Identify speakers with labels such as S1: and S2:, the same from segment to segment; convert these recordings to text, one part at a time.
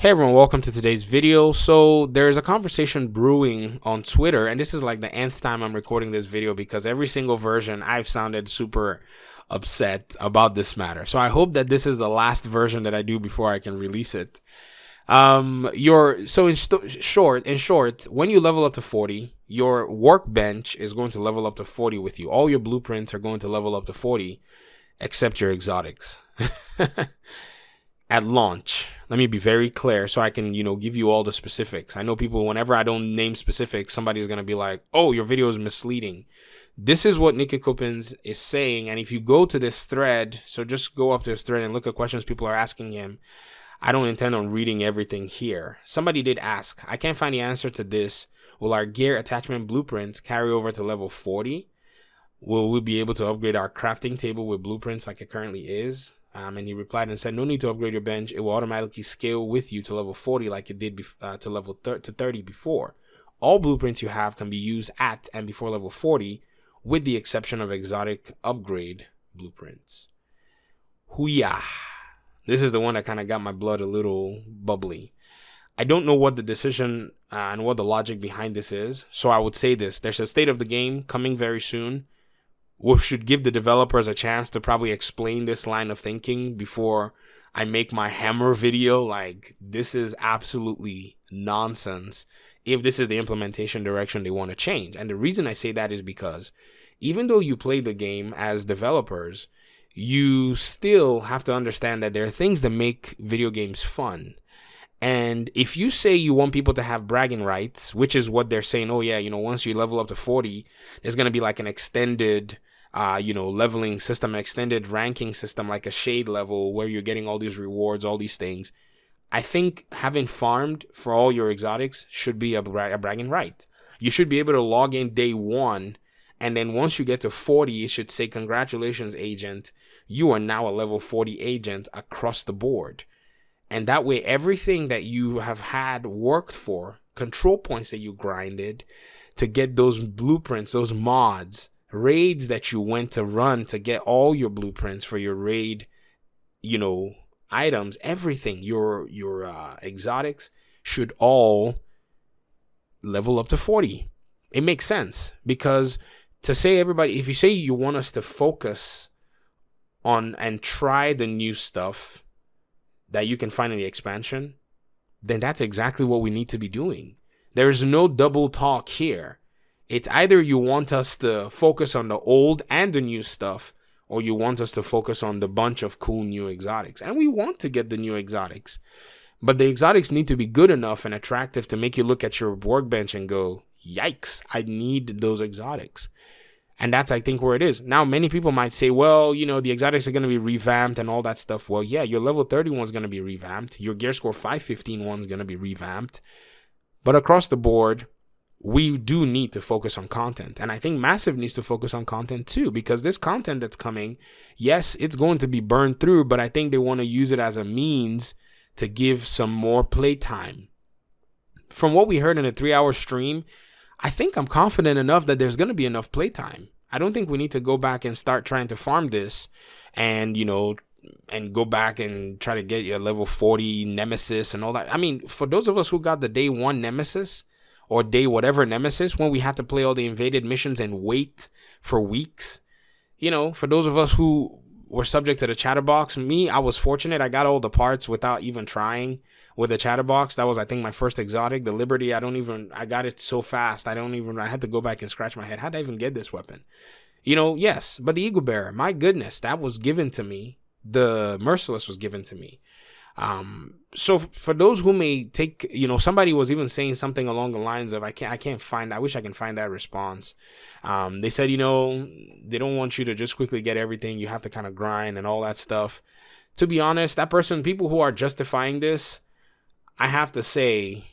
S1: Hey everyone, welcome to today's video. So there's a conversation brewing on Twitter, and this is like the nth time I'm recording this video because every single version I've sounded super upset about this matter. So I hope that this is the last version that I do before I can release it. In short, when you level up to 40, your workbench is going to level up to 40 with you. All your blueprints are going to level up to 40, except your exotics. At launch. Let me be very clear so I can, give you all the specifics. I know people, whenever I don't name specifics, somebody's going to be like, oh, your video is misleading. This is what Nicky Coppens is saying. And if you go to this thread, so just go up to this thread and look at questions people are asking him. I don't intend on reading everything here. Somebody did ask, I can't find the answer to this. Will our gear attachment blueprints carry over to level 40? Will we be able to upgrade our crafting table with blueprints like it currently is? And he replied and said, no need to upgrade your bench. It will automatically scale with you to level 40 like it did to level 30 before. All blueprints you have can be used at and before level 40 with the exception of exotic upgrade blueprints. Hooyah. This is the one that kind of got my blood a little bubbly. I don't know what the decision and what the logic behind this is. So I would say this. There's a state of the game coming very soon. We should give the developers a chance to probably explain this line of thinking before I make my hammer video. Like, this is absolutely nonsense if this is the implementation direction they want to change. And the reason I say that is because even though you play the game as developers, you still have to understand that there are things that make video games fun. And if you say you want people to have bragging rights, which is what they're saying, oh yeah, once you level up to 40, there's going to be like an extended, leveling system, an extended ranking system, like a shade level where you're getting all these rewards, all these things. I think having farmed for all your exotics should be a bragging right. You should be able to log in day one. And then once you get to 40, it should say, congratulations, agent. You are now a level 40 agent across the board. And that way, everything that you have had worked for, control points that you grinded to get those blueprints, those mods, raids that you went to run to get all your blueprints for your raid, items, everything, your exotics should all level up to 40. It makes sense because to say everybody, if you say you want us to focus on and try the new stuff that you can find in the expansion, then that's exactly what we need to be doing. There is no double talk here. It's either you want us to focus on the old and the new stuff, or you want us to focus on the bunch of cool new exotics. And we want to get the new exotics. But the exotics need to be good enough and attractive to make you look at your workbench and go, yikes, I need those exotics. And that's, I think, where it is. Now, many people might say, well, the exotics are going to be revamped and all that stuff. Well, yeah, your level 31 is going to be revamped. Your gear score 515 one is going to be revamped. But across the board, we do need to focus on content. And I think Massive needs to focus on content too, because this content that's coming, yes, it's going to be burned through, but I think they want to use it as a means to give some more playtime. From what we heard in a 3-hour stream, I think I'm confident enough that there's going to be enough playtime. I don't think we need to go back and start trying to farm this and, and go back and try to get your level 40 Nemesis and all that. I mean, for those of us who got the day one Nemesis or day whatever Nemesis, when we had to play all the invaded missions and wait for weeks, for those of us who were subject to the chatterbox, I was fortunate. I got all the parts without even trying with the chatterbox. That was, I think, my first exotic. The Liberty, I got it so fast. I had to go back and scratch my head. How did I even get this weapon? Yes, but the Eagle Bearer, my goodness, that was given to me. The Merciless was given to me. So for those who may take, somebody was even saying something along the lines of, I wish I can find that response. They said, they don't want you to just quickly get everything. You have to kind of grind and all that stuff. To be honest, people who are justifying this, I have to say,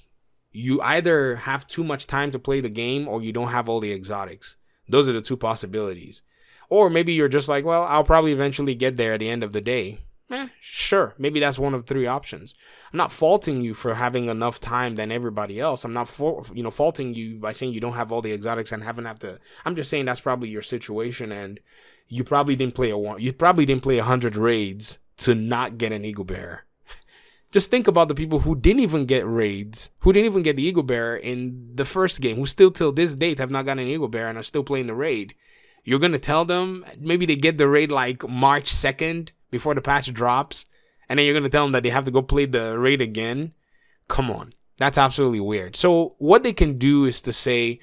S1: you either have too much time to play the game or you don't have all the exotics. Those are the two possibilities. Or maybe you're just like, well, I'll probably eventually get there at the end of the day. Sure, maybe that's one of 3 options. I'm not faulting you for having enough time than everybody else. I'm not faulting you by saying you don't have all the exotics and I'm just saying that's probably your situation, and you probably didn't play 100 raids to not get an Eagle Bearer. Just think about the people who didn't even get raids, who didn't even get the Eagle Bearer in the first game, who still till this date have not gotten an Eagle Bearer and are still playing the raid. You're going to tell them maybe they get the raid like March 2nd before the patch drops, and then you're going to tell them that they have to go play the raid again? Come on. That's absolutely weird. So what they can do is to say,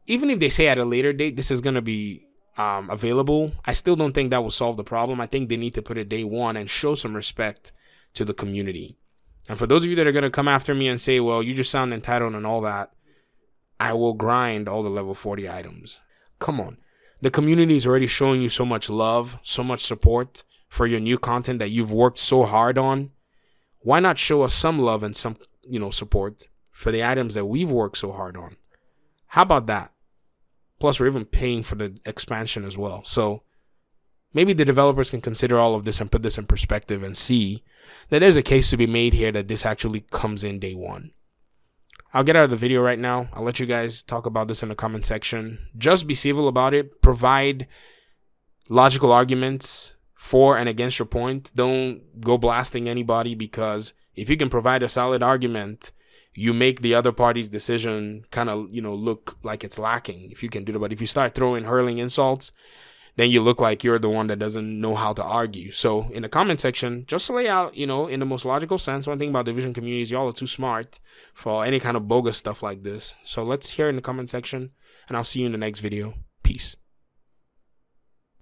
S1: even if they say at a later date this is going to be available, I still don't think that will solve the problem. I think they need to put it day one and show some respect to the community. And for those of you that are going to come after me and say, well, you just sound entitled and all that, I will grind all the level 40 items. Come on. The community is already showing you so much love, so much support for your new content that you've worked so hard on. Why not show us some love and some, support for the items that we've worked so hard on? How about that? Plus, we're even paying for the expansion as well. So maybe the developers can consider all of this and put this in perspective and see that there's a case to be made here that this actually comes in day one. I'll get out of the video right now. I'll let you guys talk about this in the comment section. Just be civil about it. Provide logical arguments for and against your point. Don't go blasting anybody, because if you can provide a solid argument, you make the other party's decision kind of, look like it's lacking if you can do that. But if you start hurling insults, then you look like you're the one that doesn't know how to argue. So in the comment section, just lay out, in the most logical sense. One thing about Division communities, y'all are too smart for any kind of bogus stuff like this. So let's hear in the comment section, and I'll see you in the next video. Peace.